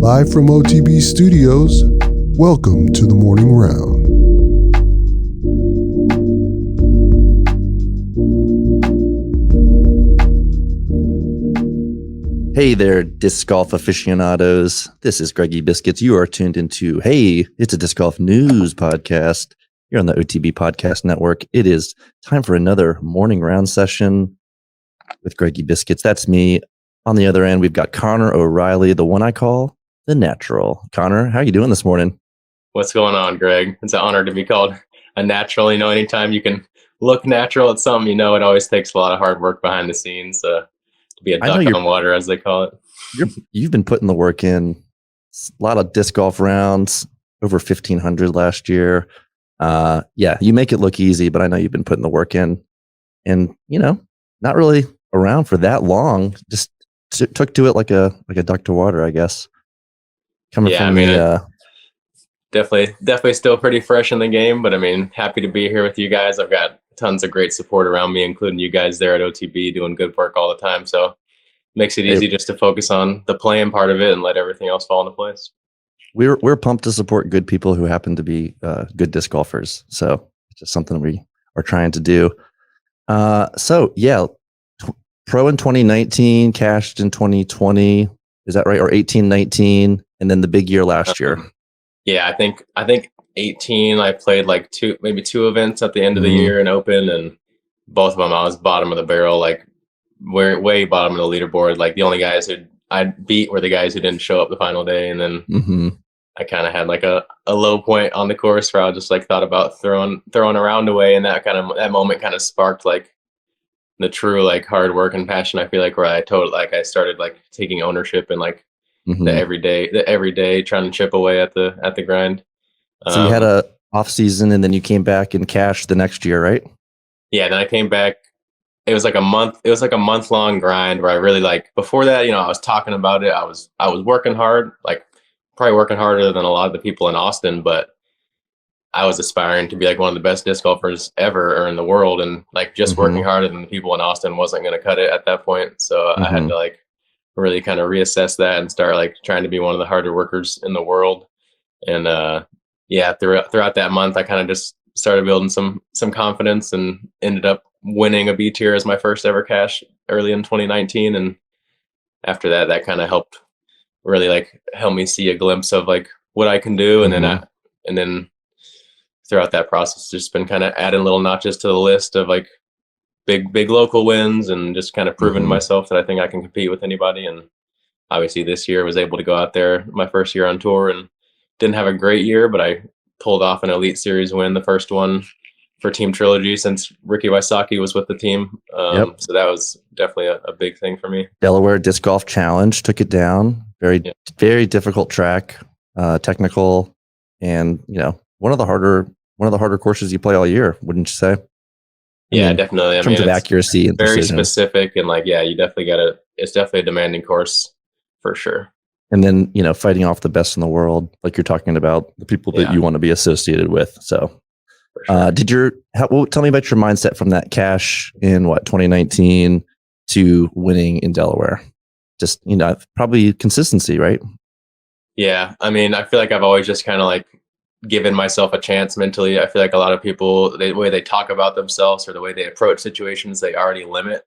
Live from OTB Studios, welcome to the Morning Round. Hey there, disc golf aficionados. This is Greggy Biscuits. You are tuned into, hey, it's a disc golf news podcast. You're on the OTB Podcast Network. It is time for another morning round session with Greggy Biscuits. That's me. On the other end, we've got Connor O'Reilly, the one I call the natural. Connor, how are you doing this morning? What's going on, Greg? It's an honor to be called a natural. You know, anytime you can look natural at something, you know, it always takes a lot of hard work behind the scenes to be a duck on water, as they call it. You've been putting the work in. A lot of disc golf rounds, over 1,500 last year. Yeah, you make it look easy, but I know you've been putting the work in. And, you know, not really around for that long. Just took to it like a duck to water, I guess. Definitely still pretty fresh in the game, but I mean, happy to be here with you guys. I've got tons of great support around me, including you guys there at OTB doing good work all the time. So makes it easy just to focus on the playing part of it and let everything else fall into place. We're pumped to support good people who happen to be good disc golfers. So it's just something we are trying to do. Pro in 2019, cashed in 2020. Is that right? Or 18, 19, and then the big year last year. Yeah, I think 18, I played like maybe two events at the end of the year in Open, and both of them I was bottom of the barrel, like way bottom of the leaderboard. Like the only guys who I beat were the guys who didn't show up the final day, and then I kind of had like a low point on the course where I just like thought about throwing a round away, and that moment kind of sparked like the true like hard work and passion. I feel like where I started like taking ownership and like the everyday trying to chip away at the grind. So you had a off season, and then you came back and cashed the next year, right? Yeah, then I came back. It was like a month long grind where I really like, before that, you know, I was talking about it. I was working hard, like probably working harder than a lot of the people in Austin, but I was aspiring to be like one of the best disc golfers ever or in the world, and like just working harder than the people in Austin wasn't going to cut it at that point. So I had to like really kind of reassess that and start like trying to be one of the harder workers in the world. And throughout that month, I kind of just started building some confidence and ended up winning a B tier as my first ever cash early in 2019. And after that kind of helped me see a glimpse of like what I can do. And then throughout that process, just been kind of adding little notches to the list of like big local wins, and just kind of proving to myself that I think I can compete with anybody. And obviously this year I was able to go out there my first year on tour and didn't have a great year, but I pulled off an Elite Series win, the first one for Team Trilogy since Ricky Wysocki was with the team. So that was definitely a big thing for me. Delaware Disc Golf Challenge, took it down. Very difficult track, technical, and you know, one of the harder courses you play all year, wouldn't you say? Yeah, definitely. In terms of accuracy and very precision. Specific, and like, yeah, you definitely it's definitely a demanding course for sure. And then, you know, fighting off the best in the world, like you're talking about, the people that you want to be associated with. So sure. Tell me about your mindset from that cash in 2019 to winning in Delaware? Just, you know, probably consistency, right? Yeah. I mean, I feel like I've always just kind of like given myself a chance mentally. I feel like a lot of people, the way they talk about themselves or the way they approach situations, they already limit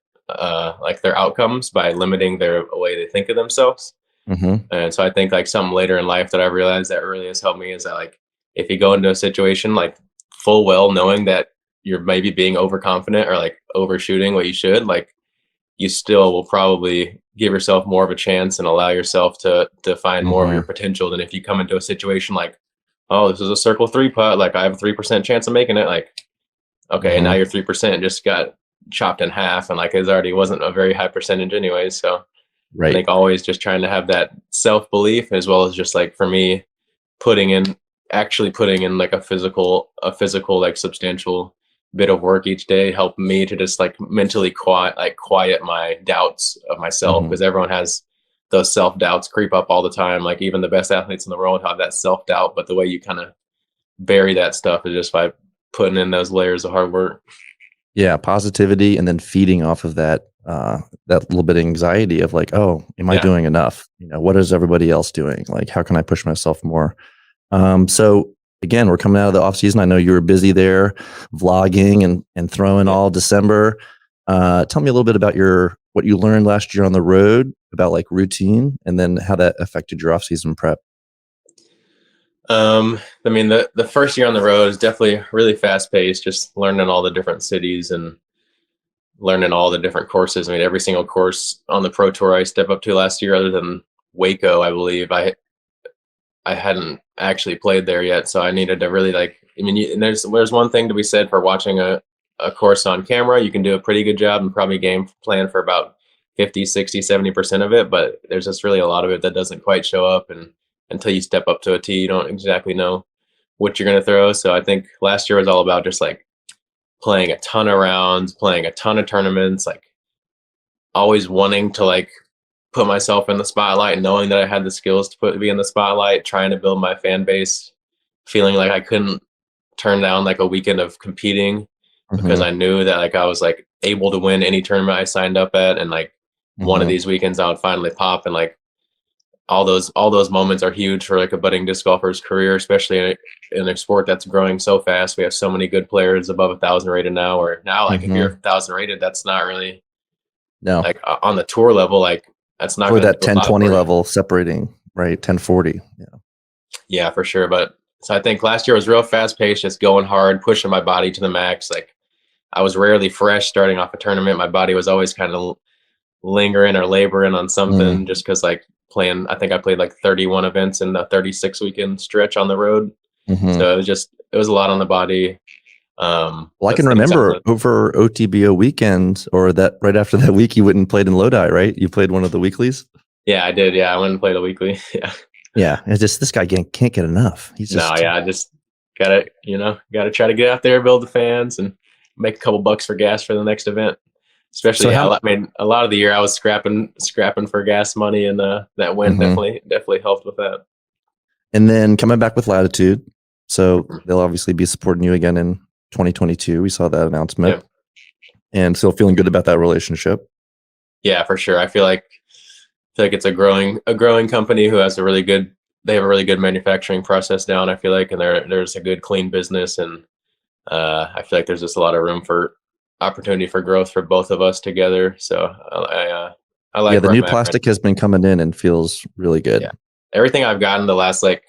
like their outcomes by limiting the way they think of themselves. And so I think like something later in life that I realized that really has helped me is that like, if you go into a situation like full well knowing that you're maybe being overconfident or like overshooting what you should, like you still will probably give yourself more of a chance and allow yourself to find more of your potential than if you come into a situation like, oh, this is a circle 3 putt, like I have a 3% chance of making it. Like, okay, and now your 3% just got chopped in half, and like it already wasn't a very high percentage anyways. So I think always just trying to have that self-belief, as well as just like for me, actually putting in like a physical like substantial bit of work each day helped me to just like mentally quiet my doubts of myself, because everyone has those self-doubts creep up all the time. Like even the best athletes in the world have that self-doubt, but the way you kind of bury that stuff is just by putting in those layers of hard work. Yeah, positivity, and then feeding off of that that little bit of anxiety of like, oh, am I doing enough? What is everybody else doing? Like, how can I push myself more? So again, we're coming out of the off season. I know you were busy there, vlogging and throwing all December. Tell me a little bit about what you learned last year on the road about like routine, and then how that affected your off season prep. I mean, the first year on the road is definitely really fast paced, just learning all the different cities and learning all the different courses. I mean, every single course on the Pro Tour I stepped up to last year, other than Waco, I believe. I hadn't actually played there yet, so I needed to really and there's one thing to be said for watching a course on camera. You can do a pretty good job and probably game plan for about 50, 60, 70% of it, but there's just really a lot of it that doesn't quite show up, and until you step up to a tee, you don't exactly know what you're going to throw. So I think last year was all about just like playing a ton of rounds, playing a ton of tournaments, like always wanting to like put myself in the spotlight, knowing that I had the skills to be in the spotlight, trying to build my fan base, feeling like I couldn't turn down like a weekend of competing because I knew that like I was like able to win any tournament I signed up at, and like one of these weekends I would finally pop. And like all those moments are huge for like a budding disc golfer's career, especially in a sport that's growing so fast. We have so many good players above 1,000 rated now, or now like if you're 1,000 rated, that's not really like on the tour level, like that's not for that 10-20 level separating, right? 10-40. Yeah, for sure. But so I think last year was real fast paced, just going hard, pushing my body to the max. Like I was rarely fresh starting off a tournament. My body was always kind of lingering or laboring on something, just because like I think I played like 31 events in the 36 weekend stretch on the road. So it was a lot on the body. Well, I can remember over OTBO weekend, or that right after that week, you went and played in Lodi, right? You played one of the weeklies. Yeah, I did. Yeah, I went and played a weekly. Yeah. It's just this guy can't get enough. He's just I just gotta try to get out there, build the fans, and make a couple bucks for gas for the next event. Especially, I mean, a lot of the year I was scrapping for gas money, and that win definitely helped with that. And then coming back with Latitude, so they'll obviously be supporting you again in 2022. We saw that announcement, and still feeling good about that relationship. Yeah, for sure. I feel like it's a growing company who has they have a really good manufacturing process down. I feel like, and there's a good clean business, and I feel like there's just a lot of room for opportunity for growth for both of us together. So I like. The new plastic has been coming in and feels really good. Yeah, everything I've gotten the last like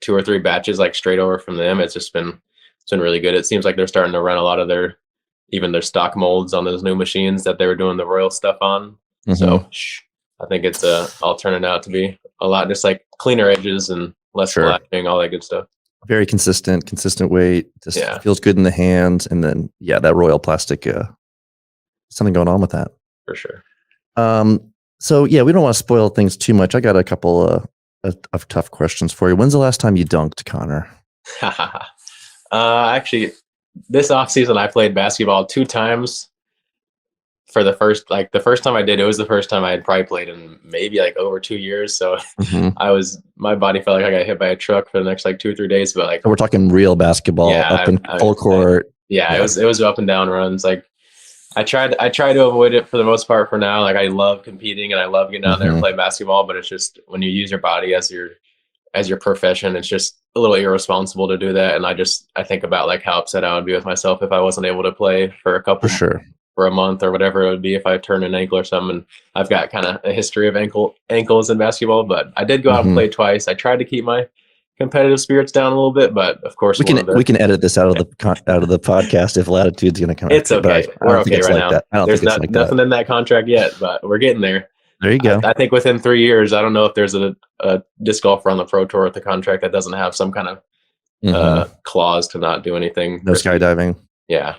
2 or 3 batches like straight over from them, it's been really good. It seems like they're starting to run a lot of their stock molds on those new machines that they were doing the Royal stuff on. So I think it's all turning out to be a lot just like cleaner edges and less flashing, all that good stuff. Very consistent weight. Just feels good in the hands. And then, that Royal plastic, something going on with that. For sure. So we don't want to spoil things too much. I got a couple of tough questions for you. When's the last time you dunked, Connor? Actually, this offseason I played basketball 2 times. For the first time I did, it was the first time I had probably played in maybe like over 2 years. So my body felt like I got hit by a truck for the next like 2 or 3 days. But like we're talking real basketball up in full court. It was up and down runs. Like I try to avoid it for the most part for now. Like I love competing and I love getting out there and play basketball, but it's just when you use your body as your profession, it's just a little irresponsible to do that. And I think about like how upset I would be with myself if I wasn't able to play for a month or whatever it would be if I turned an ankle or something. And I've got kind of a history of ankles in basketball, but I did go out and play twice. I tried to keep my competitive spirits down a little bit, but of course we can edit this out of the podcast if Latitude's going to come. It's okay. We're okay right now. I don't There's think it's nothing in that contract yet, but we're getting there. There you go. I think within 3 years, I don't know if there's a disc golfer on the Pro Tour with the contract that doesn't have some kind of clause to not do anything. No skydiving. Yeah.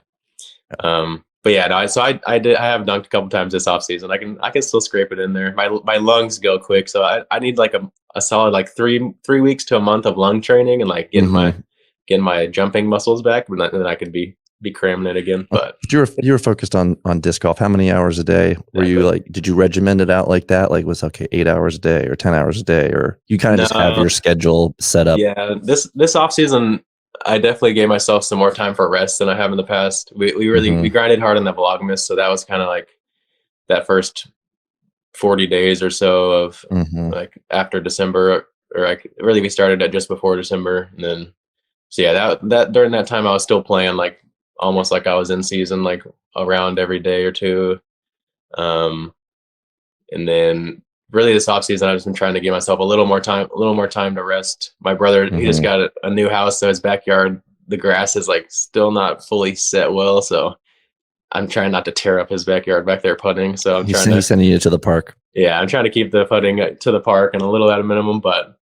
But so I have dunked a couple times this off season. I can still scrape it in there. My lungs go quick, so I need like a solid like 3 weeks to a month of lung training and like getting my jumping muscles back, and then I could be cramming it again. But you were focused on disc golf. How many hours a day were you like? Did you regiment it out like that? Like was 8 hours a day or 10 hours a day, or you kind of just have your schedule set up? Yeah, this off season I definitely gave myself some more time for rest than I have in the past. We Mhm. grinded hard on that Vlogmas, so that was kind of like that first 40 days or so of Mhm. like after December, or like really we started at just before December, and then so yeah, that during that time I was still playing like almost like I was in season, like around every day or two. Um, and then really this off season I've just been trying to give myself a little more time to rest. My brother, he just Mhm. got a new house, so his backyard, the grass is like still not fully set well, so I'm trying not to tear up his backyard back there putting. So I'm trying He's to, sending you to the park. yeah, I'm trying to keep the putting to the park and a little at a minimum, but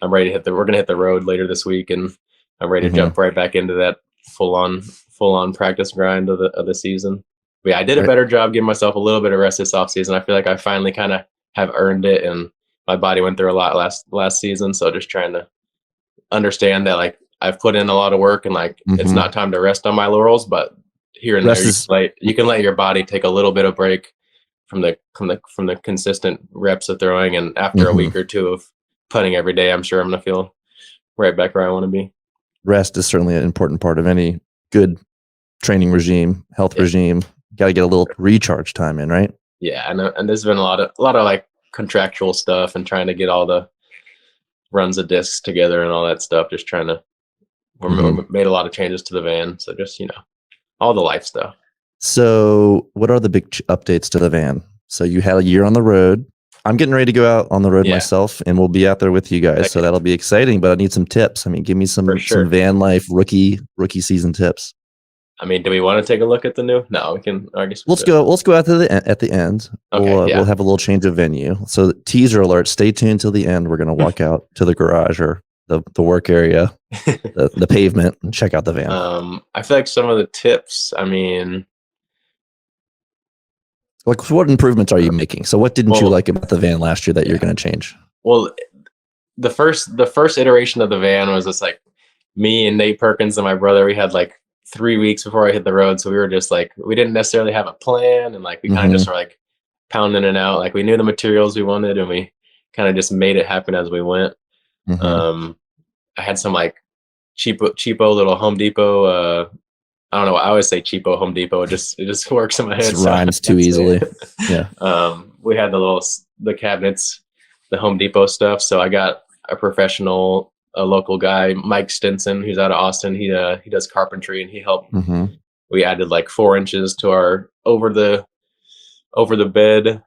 I'm ready to we're going to hit the road later this week, and I'm ready to Mhm. jump right back into that full on practice grind of the season. But yeah, I did a Right. better job giving myself a little bit of rest this off season. I feel like I finally kind of have earned it, and my body went through a lot last season. So just trying to understand that like I've put in a lot of work, and like it's Mhm. not time to rest on my laurels, but here and there Rest is you can let your body take a little bit of break from the consistent reps of throwing, and after a mhm. week or two of putting every day, I'm sure I'm gonna feel right back where I want to be. Rest is certainly an important part of any good training regime, health Yeah, regime. Got to get a little recharge time in, right? yeah, and there's been a lot of like contractual stuff and trying to get all the runs of discs together and all that stuff. Just trying to Mhm. we made a lot of changes to the van, so just all the life stuff. So, what are the big updates to the van? So, you had a year on the road. I'm getting ready to go out on the road Yeah, myself, and we'll be out there with you guys. heck So yeah, that'll be exciting. But I need some tips. I mean, give me for some sure. van life rookie season tips. I mean, do we want to take a look at the new? No, we can. I guess we Let's could. go. Let's go out to the at the end. Okay, We'll yeah. have a little change of venue. So teaser alert. Stay tuned till the end. We're gonna walk out to the garage or the work area, the pavement, and check out the van. I feel like some of the tips. I mean, Like, what improvements are you making? So, what didn't you well, like about the van last year that you're yeah. going to change? Well, the first iteration of the van was just like me and Nate Perkins and my brother. We had like 3 weeks before I hit the road, so we were just like we didn't necessarily have a plan, and like we kind of just Mm-hmm. were like pounding it out. Like we knew the materials we wanted, and we kind of just made it happen as we went. Mm-hmm. Um, I had some like cheapo little Home Depot. I don't know. I always say cheapo Home Depot. It just works in my It head, so rhymes too that's it. easily. Yeah. We had the cabinets, the Home Depot stuff. So I got a local guy, Mike Stinson, who's out of Austin. He does carpentry, and he helped. Mm-hmm. We added like 4 inches to our over the bed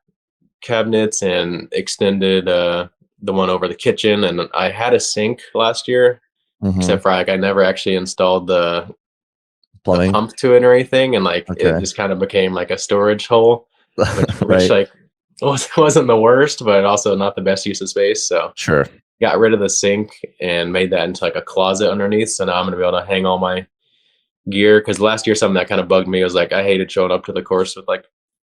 cabinets and extended the one over the kitchen. And I had a sink last year, Mm-hmm. except for like I never actually installed the Plumbing. pump to it or anything, and like it Okay. just kind of became like a storage hole, which Right. like wasn't the worst, but also not the best use of space. So Sure. got rid of the sink and made that into like a closet underneath. So now I'm gonna be able to hang all my gear. Because last year something that kind of bugged me was like I hated showing up to the course with like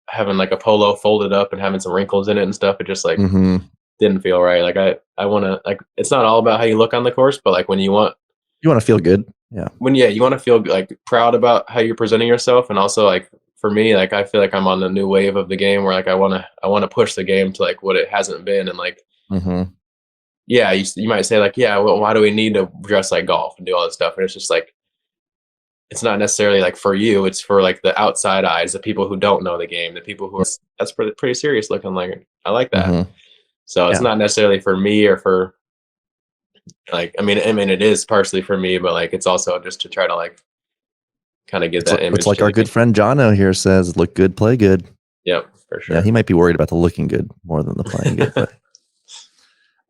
having like a polo folded up and having some wrinkles in it and stuff. It just like Mm-hmm. didn't feel right. Like I want to like it's not all about how you look on the course, but like You want to feel good. Yeah. you want to feel like proud about how you're presenting yourself, and also like for me, like I feel like I'm on the new wave of the game where like I want to push the game to like what it hasn't been, and like Mm-hmm. yeah, you might say like yeah, well, why do we need to dress like golf and do all this stuff? And it's just like it's not necessarily like for you, it's for like the outside eyes, the people who don't know the game, the people who are that's pretty serious looking. Like I like that. Mm-hmm. So it's Yeah. not necessarily for me or for like I mean it is partially for me, but like it's also just to try to like kind of get that It's image like to our the game. good friend Jono here says, look good, play good. Yep, for Yeah, sure. he might be worried about the looking good more than the playing good,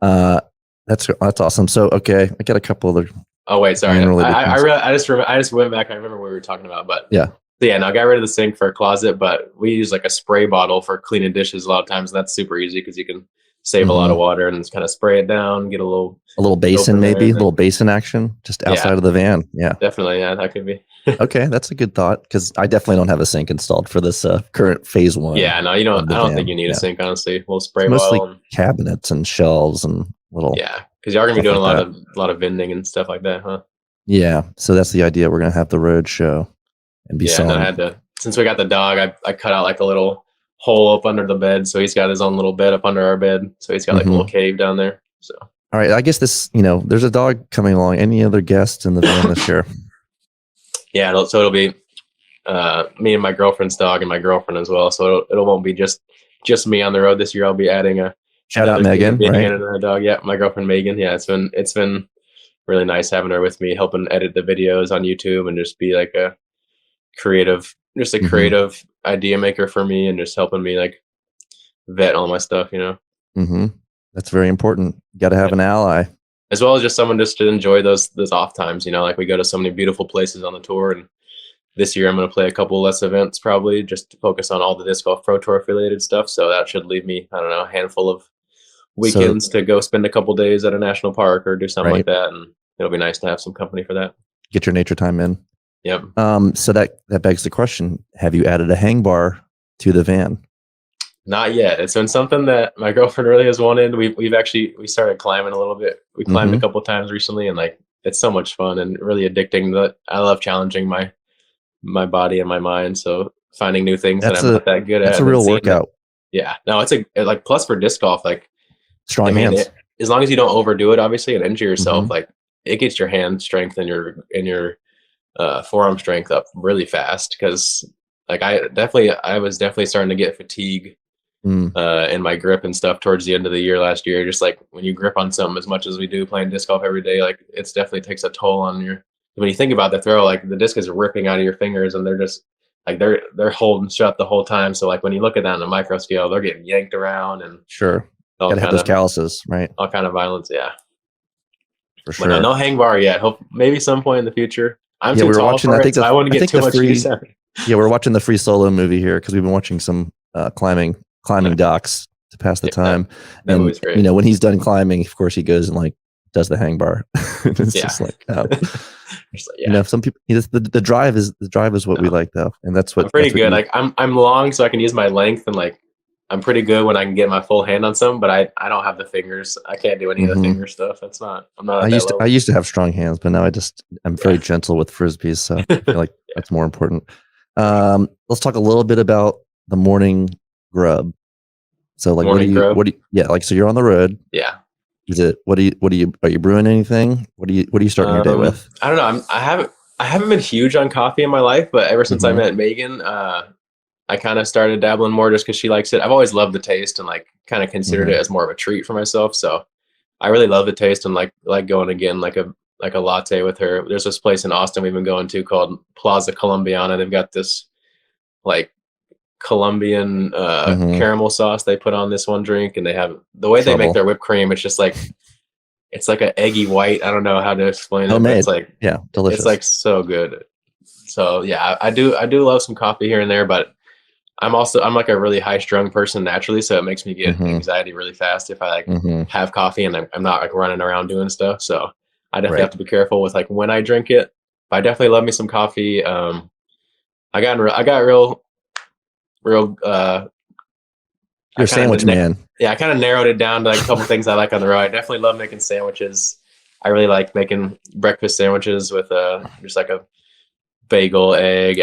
but that's awesome. So okay, I got a couple other Oh wait, sorry. van related things. I just went back. I remember what we were talking about, but Yeah. yeah, no, I got rid of the sink for a closet, but we use like a spray bottle for cleaning dishes a lot of times, and that's super easy because you can save a lot of Mm-hmm. water and just kind of spray it down, get a little A little soap basin, in there, maybe a and then little basin action just yeah, outside of the van. Yeah. definitely, yeah, that could be. Okay, that's a good thought because I definitely don't have a sink installed for this current phase one Yeah, no, you don't. of I the don't think van. you need a Yeah, sink, honestly. We'll it's spray mostly bottle and cabinets and shelves and little yeah, because you are gonna be stuff doing like that. a lot of vending and stuff like that, huh? Yeah, so that's the idea. We're gonna have the road show and be Yeah, and then I selling. had to since we got the dog, I cut out like a little hole up under the bed, so he's got his own little bed up under our bed, so he's got like a little Mm-hmm. cave down there. So All right. I guess there's a dog coming along. Any other guests in the van this year? Yeah. It'll be me and my girlfriend's dog and my girlfriend as well. So it won't be just me on the road this year. I'll be adding shout out Megan, right? Another dog. Yeah, my girlfriend Megan. Yeah, it's been really nice having her with me, helping edit the videos on YouTube and just be like a creative idea maker for me and just helping me like vet all my stuff. That's very important. You got to have an ally, as well as just someone just to enjoy those off times. Like we go to so many beautiful places on the tour, and this year I'm going to play a couple less events, probably just to focus on all the Disc Golf Pro Tour affiliated stuff. So that should leave me, I don't know, a handful of weekends to go spend a couple days at a national park or do something like that. And it'll be nice to have some company for that. Get your nature time in. Yep. So that begs the question, have you added a hang bar to the van? Not yet. It's been something that my girlfriend really has wanted. We started climbing a little bit. We climbed a couple times recently, and like it's so much fun and really addicting. That I love challenging my body and my mind. So finding new things that I'm not that good at. That's a real workout. Yeah. No, it's like plus for disc golf, like strong hands. As long as you don't overdo it, obviously, and injure yourself, like it gets your hand strength and your forearm strength up really fast. Because like I was definitely starting to get fatigue in my grip and stuff towards the end of the year last year. Just like when you grip on something as much as we do playing disc golf every day, like it's definitely takes a toll on your. When you think about the throw, like the disc is ripping out of your fingers, and they're just like they're holding shut the whole time. So like when you look at that on a micro scale, they're getting yanked around and gotta have those calluses, right? All kind of violence, yeah. For sure. But no hang bar yet. Hope maybe some point in the future. I'm too tall for it, so I wouldn't get too much use out of it. Yeah, we're watching the Free Solo movie here because we've been watching some climbing docs to pass the time. That movie's great. When he's done climbing, of course he goes and like does the hang bar. It's just like some people the drive is what we like though, and that's what I'm pretty good. Like I'm long, so I can use my length, and like I'm pretty good when I can get my full hand on some, but I don't have the fingers. I can't do any of the finger stuff. I'm not. I used to have strong hands, but now I'm very gentle with frisbees, so I feel like that's more important. Let's talk a little bit about the morning grub. So like what do you so you're on the road. Yeah. Is it are you brewing anything? What are you starting your day with? I don't know. I haven't been huge on coffee in my life, but ever since I met Megan, I kind of started dabbling more just because she likes it. I've always loved the taste and like kind of considered it as more of a treat for myself. So I really love the taste and like going again like a latte with her. There's this place in Austin we've been going to called Plaza Colombiana. They've got this like Colombian caramel sauce they put on this one drink, and they have the way they make their whipped cream. It's just like it's like an eggy white. I don't know how to explain it. But it's like delicious. It's like so good. So yeah, I do love some coffee here and there, but I'm like a really high strung person naturally, so it makes me get anxiety really fast if I like have coffee and I'm not like running around doing stuff. So I definitely have to be careful with like when I drink it. But I definitely love me some coffee. I got real you're a sandwich man. Yeah, I kind of narrowed it down to like a couple things I like on the road. I definitely love making sandwiches. I really like making breakfast sandwiches with just like a bagel, egg.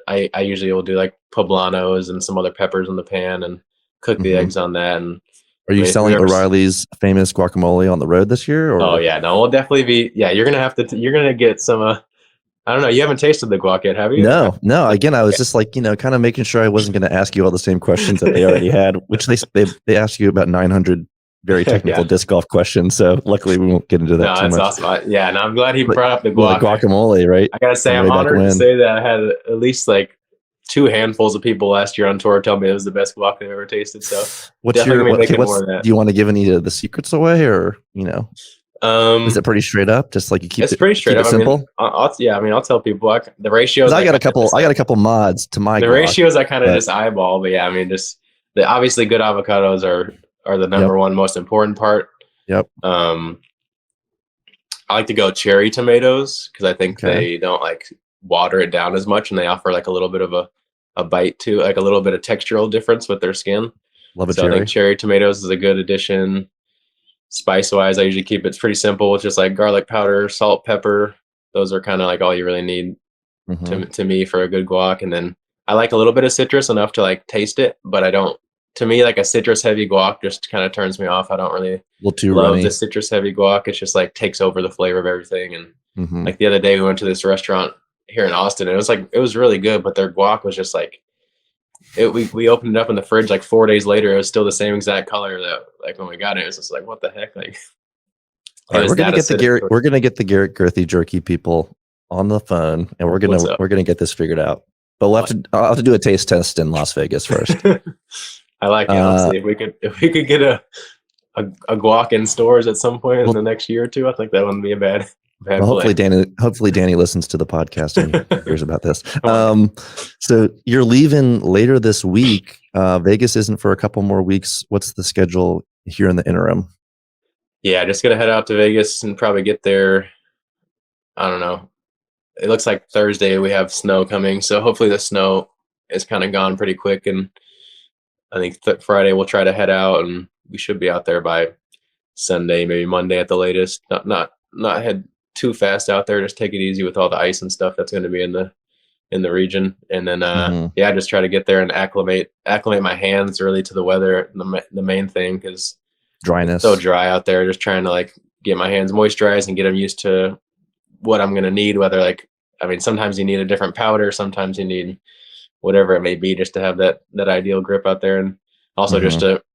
I usually will do like poblanos and some other peppers in the pan and cook the eggs on that. And are you selling O'Reilly's famous guacamole on the road this year? Or? Oh yeah, no, we'll definitely be. Yeah, you're gonna get some. I don't know. You haven't tasted the guac yet, have you? No. Again, I was just like, kind of making sure I wasn't going to ask you all the same questions that they already had, which they asked you about 900 very technical disc golf questions. So luckily we won't get into that too much. Awesome. I'm glad he brought up the guac. The guacamole, right? I gotta say, I'm honored to say that I had at least like 2 handfuls of people last year on tour tell me it was the best guac they've ever tasted. So do you want to give any of the secrets away, or is it pretty straight up? Just like you keep it's pretty straight up. Simple. I'll tell people the ratios. I got a couple mods to my. The ratios I kind of just eyeball, but just the obviously good avocados are the number one most important part. Yep. I like to go cherry tomatoes because I think they don't like water it down as much, and they offer like a little bit of a bite to like a little bit of textural difference with their skin. Love it. So I think cherry tomatoes is a good addition. Spice wise, I usually keep it pretty simple with just like garlic powder, salt, pepper. Those are kind of like all you really need to me for a good guac. And then I like a little bit of citrus, enough to like taste it, but I don't to me, like a citrus heavy guac just kind of turns me off. I don't really too love runny. the citrus heavy guac. It's just like takes over the flavor of everything. And like the other day we went to this restaurant here in Austin, and it was really good, but their guac was just like we opened it up in the fridge like 4 days later. It was still the same exact color that like when we got it. It was just like, what the heck? Like, all right, we're gonna get the Garrett Girthy jerky people on the phone, and we're gonna get this figured out. But I'll have to do a taste test in Las Vegas first. I like it. Let's see if we could get a guac in stores at some point in the next year or two. I think that wouldn't be a bad. Well, hopefully Danny listens to the podcast and hears about this. So you're leaving later this week. Vegas isn't for a couple more weeks. What's the schedule here in the interim? Yeah, just gonna head out to Vegas and probably get there. I don't know. It looks like Thursday we have snow coming, so hopefully the snow is kind of gone pretty quick. And I think Friday we'll try to head out, and we should be out there by Sunday, maybe Monday at the latest. Not head too fast out there. Just take it easy with all the ice and stuff that's going to be in the region. And then just try to get there and acclimate my hands really to the weather. The main thing, because dryness, it's so dry out there. Just trying to like get my hands moisturized and get them used to what I'm going to need. Whether sometimes you need a different powder, sometimes you need whatever it may be, just to have that ideal grip out there. And also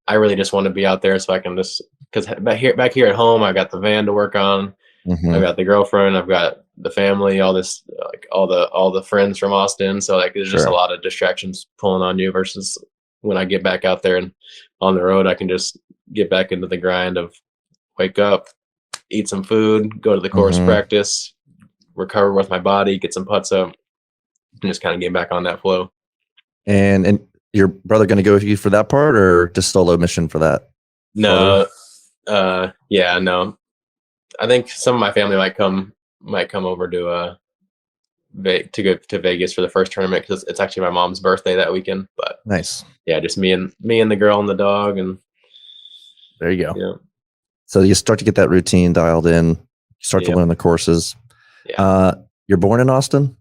I really just want to be out there so I can because back here at home, I got the van to work on. I've got the girlfriend, I've got the family, all this, like all the friends from Austin. So like, there's just a lot of distractions pulling on you, versus when I get back out there and on the road, I can just get back into the grind of wake up, eat some food, go to the course practice, recover with my body, get some putts up, and just kind of get back on that flow. And your brother going to go with you for that part, or just solo mission for that? No, no. I think some of my family might come over to go to Vegas for the first tournament, because it's actually my mom's birthday that weekend. But nice. Yeah, just me and the girl and the dog, and there you go. Yeah. So you start to get that routine dialed in. You start to learn the courses. Yeah. You're born in Austin?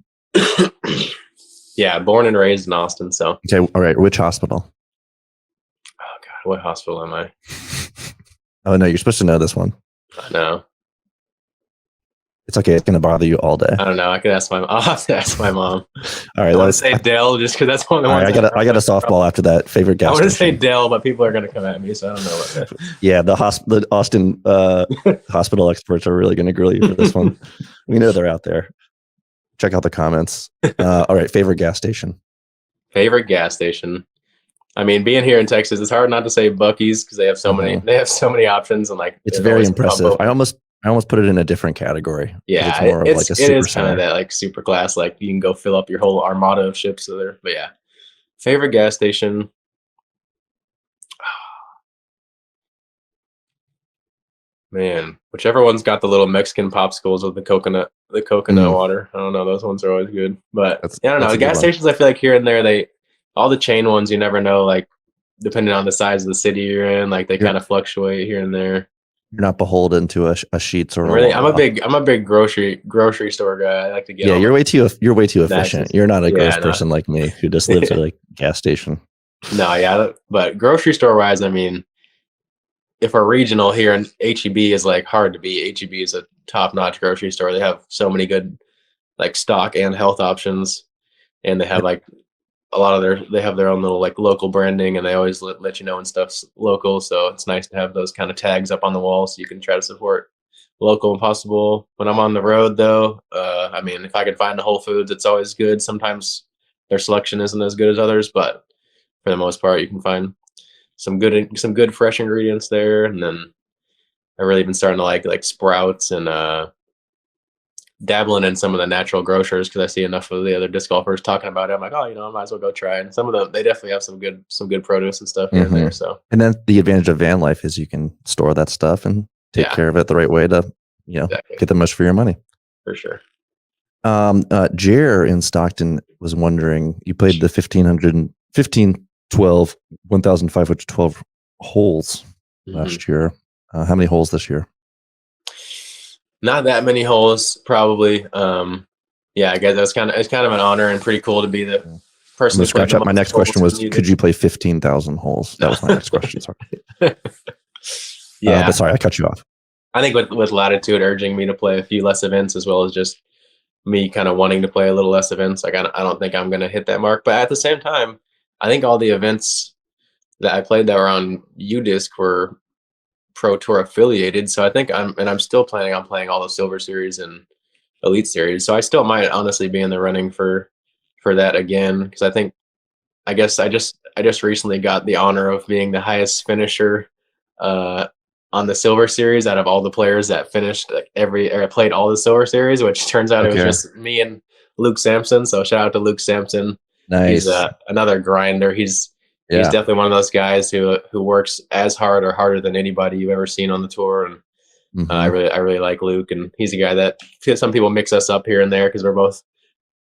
Yeah, born and raised in Austin. So okay, all right. Which hospital? Oh God, what hospital am I? Oh no, you're supposed to know this one. I know. It's okay. It's going to bother you all day. I don't know. I'll have to ask my mom. All right. I want to say Dell, just because that's one of the ones. I got a softball after that. Favorite gas I want to say station. Dell, but people are going to come at me, so I don't know about that. Yeah, the Austin hospital experts are really going to grill you for this one. We know they're out there. Check out the comments. All right. Favorite gas station. Favorite gas station. I mean, being here in Texas, it's hard not to say Buc-ee's, because they have so many. They have so many options, and like it's very impressive. I almost put it in a different category. Yeah, it's more of like a super it is kind of that like super class. Like you can go fill up your whole armada of ships there. But yeah, favorite gas station. Man, whichever one's got the little Mexican popsicles with the coconut water. I don't know. Those ones are always good. But I don't know. The gas stations, I feel like here and there, all the chain ones, you never know. Like depending on the size of the city you're in, like they kind of fluctuate here and there. You're not beholden to a Sheetz or really. I'm a big grocery store guy. I like to get. Yeah, you're way too efficient. You're not a gross person like me who just lives at a gas station. No, yeah, but grocery store wise, I mean, if we're regional here, and HEB is like hard to beat. HEB is a top notch grocery store. They have so many good like stock and health options, and they have like a lot of they have their own little like local branding, and they always let you know when stuff's local. So it's nice to have those kind of tags up on the wall so you can try to support local and possible. When I'm on the road though, I mean, if I can find the Whole Foods, it's always good. Sometimes their selection isn't as good as others, but for the most part, you can find some good fresh ingredients there. And then I've really been starting to like Sprouts and dabbling in some of the natural grocers, because I see enough of the other disc golfers talking about it. I'm like, oh, I might as well go try. And some of them, they definitely have some good produce and stuff here and there. So, and then the advantage of van life is you can store that stuff and take care of it the right way to, get the most for your money. For sure. Jer in Stockton was wondering, you played the 1,512 holes last year. How many holes this year? Not that many holes, probably. I guess it's kind of an honor and pretty cool to be the I'm gonna personally played scratch up. My next question was, than could you play 15,000 holes? That was my next question. Sorry. Yeah, but sorry, I cut you off. I think with Latitude urging me to play a few less events, as well as just me kind of wanting to play a little less events, like I don't think I'm going to hit that mark. But at the same time, I think all the events that I played that were on UDisc were Pro Tour affiliated. So I think I'm still planning on playing all the Silver Series and Elite Series. So I still might honestly be in the running for that again, because I guess I just recently got the honor of being the highest finisher on the Silver Series out of all the players that finished played all the Silver Series, which turns out it was just me and Luke Sampson. So shout out to Luke Sampson. Nice. He's another grinder. He's definitely one of those guys who works as hard or harder than anybody you've ever seen on the tour. And I really like Luke, and he's a guy that some people mix us up here and there because we're both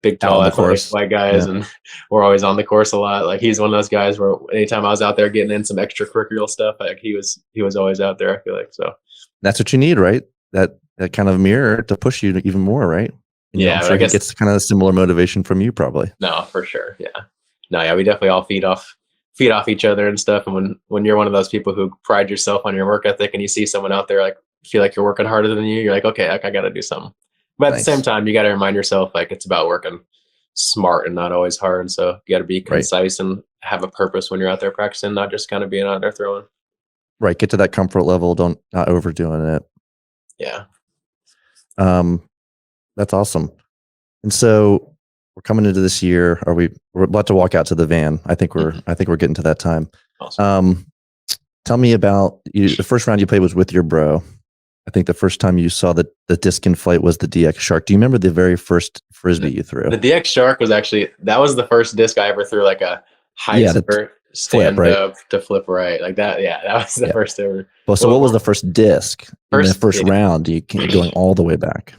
big, tall, athletic white guys, and we're always on the course a lot. Like he's one of those guys where anytime I was out there getting in some extracurricular stuff, like he was always out there. I feel like so. That's what you need, right? That kind of mirror to push you even more, right? And yeah, I'm sure I guess it's kind of a similar motivation from you, probably. No, for sure. Yeah, no, yeah, we definitely all feed off each other and stuff. And when you're one of those people who pride yourself on your work ethic, and you see someone out there like feel like you're working harder than you, you're like, okay, I got to do something. But at the same time, you got to remind yourself like it's about working smart and not always hard. So you got to be concise and have a purpose when you're out there practicing, not just kind of being out there throwing. Right. Get to that comfort level. Not overdoing it. Yeah. That's awesome. And so we're coming into this year. We're about to walk out to the van. I think we're getting to that time. Awesome. Tell me about the first round you played was with your bro. I think the first time you saw the disc in flight was the DX Shark. Do you remember the very first Frisbee you threw? The DX Shark was that was the first disc I ever threw, like a high stand up to flip right. Like that. Yeah, that was the first ever. Well, so what was the first disc in the first round? You going all the way back?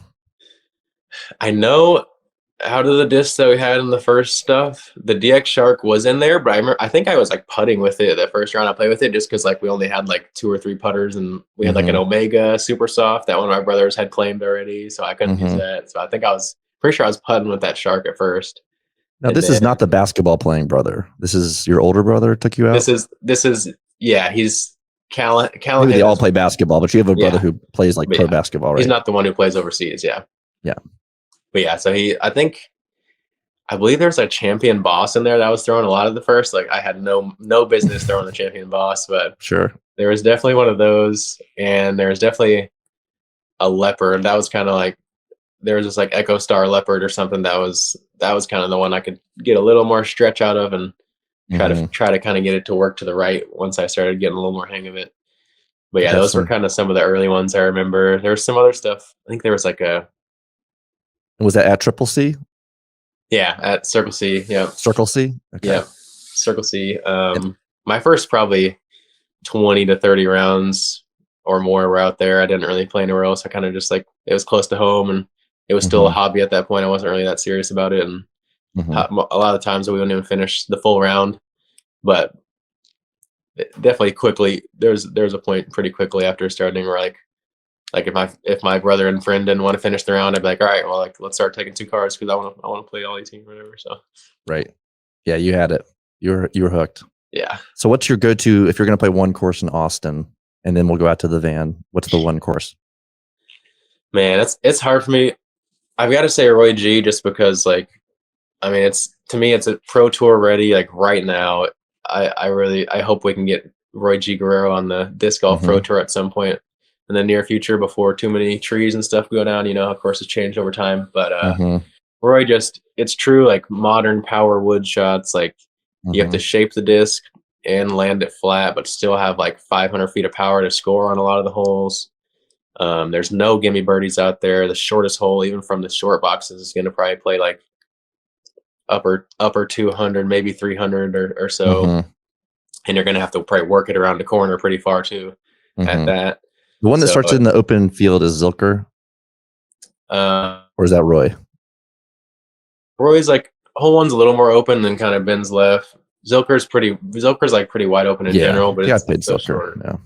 I know out of the discs that we had in the first stuff, the DX Shark was in there, but I think I was like putting with it the first round I played with it, just because like we only had like 2 or 3 putters, and we had like an Omega Super Soft that one of my brothers had claimed already, so I couldn't use that. So I think I was pretty sure I was putting with that Shark at first. Now this is not the basketball playing brother. This is your older brother took you out. This is yeah. He's Callan. Maybe they all play basketball, but you have a brother who plays like pro basketball, right? He's not the one who plays overseas. Yeah. Yeah. But yeah, so I believe there's a Champion Boss in there that was throwing a lot of the first. Like I had no business throwing the Champion Boss, but sure, there was definitely one of those, and there was definitely a Leopard. That was kind of like there was this like Echo Star Leopard or something that was kind of the one I could get a little more stretch out of and try to kind of get it to work to the right once I started getting a little more hang of it. But yeah, those were kind of some of the early ones I remember. There was some other stuff. I think there was like was that at Triple C? Yeah, at Circle C. Yeah. Circle C? Okay. Yeah. Circle C. My first probably 20 to 30 rounds or more were out there. I didn't really play anywhere else. I kind of just like, it was close to home, and it was still a hobby at that point. I wasn't really that serious about it. And a lot of times we wouldn't even finish the full round, but definitely quickly, there's a point pretty quickly after starting where like if my brother and friend didn't want to finish the round, I'd be like, all right, well, like let's start taking 2 cards because I want to play all 18 or whatever. So right, yeah, you had it. You were hooked. Yeah. So what's your go-to if you're going to play one course in Austin, and then we'll go out to the van? What's the one course? Man, it's hard for me. I've got to say Roy G, just because like, I mean, to me it's a pro tour ready. Like right now, I hope we can get Roy G Guerrero on the disc golf pro tour at some point in the near future before too many trees and stuff go down. You know, of course, it's changed over time, but Roy it's true, like modern power wood shots. Like you have to shape the disc and land it flat, but still have like 500 feet of power to score on a lot of the holes. There's no gimme birdies out there. The shortest hole, even from the short boxes, is going to probably play like upper 200, maybe 300 or so. And you're going to have to probably work it around the corner pretty far too at that. The one that starts in the open field is Zilker? Or is that Roy? Roy's like, hole one's a little more open than kind of bends left. Zilker's like pretty wide open in general, but it's played Zilker. Yeah.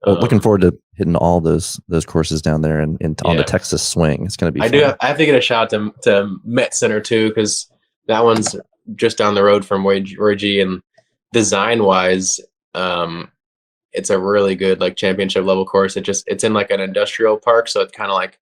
Well, looking forward to hitting all those courses down there and on the Texas swing. It's going to be fun. I have to get a shot to Met Center too, because that one's just down the road from Roy G, and design wise, it's a really good like championship level course. It's in like an industrial park, so it's kind of like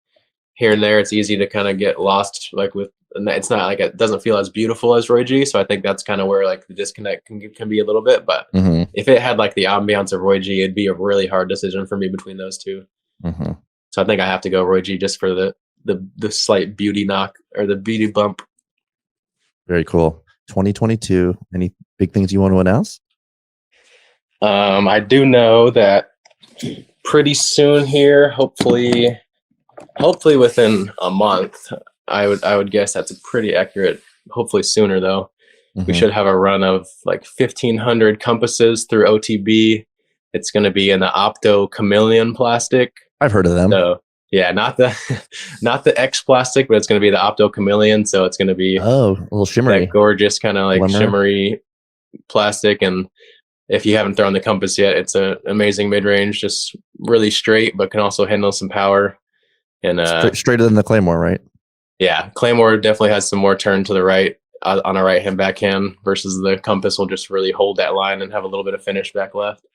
here and there. It's easy to kind of get lost like with. And it's not like it doesn't feel as beautiful as Roy G, so I think that's kind of where like the disconnect can be a little bit. But if it had like the ambiance of Roy G, it'd be a really hard decision for me between those two. So I think I have to go Roy G just for the slight beauty knock or the beauty bump. Very cool. 2022. Any big things you want to announce? I do know that pretty soon here, hopefully within a month. I would guess that's a pretty accurate. Hopefully sooner though. We should have a run of like 1,500 compasses through OTB. It's going to be in the Opto Chameleon plastic. I've heard of them. So yeah, not the X plastic, but it's going to be the Opto Chameleon. So it's going to be a little shimmery, that gorgeous kind of like shimmery plastic. And if you haven't thrown the compass yet, it's an amazing mid range, just really straight, but can also handle some power. And straighter than the Claymore, right? Yeah, Claymore definitely has some more turn to the right on a right hand backhand versus the compass will just really hold that line and have a little bit of finish back left.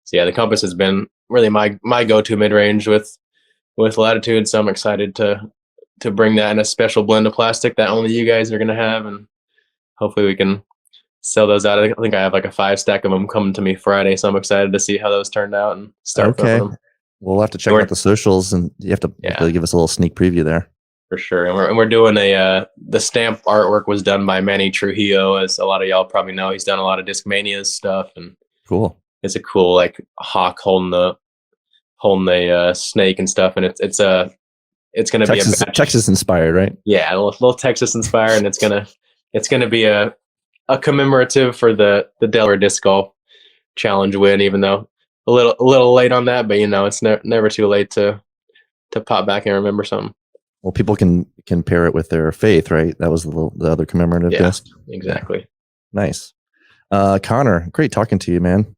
So yeah, the compass has been really my go-to mid-range with Latitude. So I'm excited to bring that in a special blend of plastic that only you guys are going to have, and hopefully we can sell those out. I think I have like a 5 stack of them coming to me Friday, so I'm excited to see how those turned out and start filming them. We'll have to check out the socials, and you have to give us a little sneak preview there. For sure. And we're doing the stamp artwork was done by Manny Trujillo, as a lot of y'all probably know. He's done a lot of Discmania's stuff, and cool. It's a cool like hawk holding the snake and stuff, and it's going to be a Texas inspired, right? Yeah, a little Texas inspired, and it's going to be a commemorative for the Delaware Disc Golf Challenge win, even though a little late on that, but it's never too late to pop back and remember something. Well, people can pair it with their faith, right? That was the other commemorative disc. Exactly. Nice. Connor, great talking to you, man.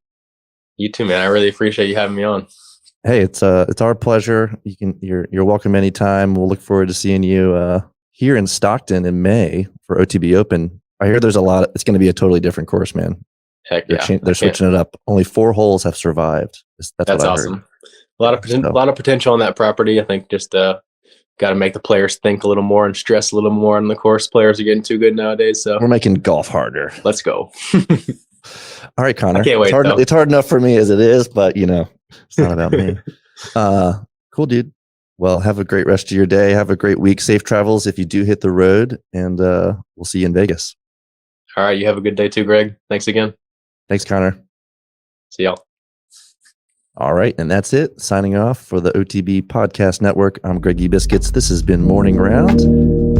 You too, man. I really appreciate you having me on. Hey, it's our pleasure. You're welcome anytime. We'll look forward to seeing you here in Stockton in May for OTB Open. I hear there's it's going to be a totally different course, man. Heck yeah. They're switching it up. Only 4 holes have survived. That's awesome. A lot of potential on that property. I think just got to make the players think a little more and stress a little more on the course. Players are getting too good nowadays. So we're making golf harder. Let's go. All right, Connor. I can't wait. It's hard enough for me as it is, but it's not about me. Cool, dude. Well, have a great rest of your day. Have a great week. Safe travels if you do hit the road, and we'll see you in Vegas. All right. You have a good day too, Greg. Thanks again. Thanks, Connor. See y'all. All right. And that's it. Signing off for the OTB Podcast Network. I'm Greggy Biscuits. This has been Morning Round.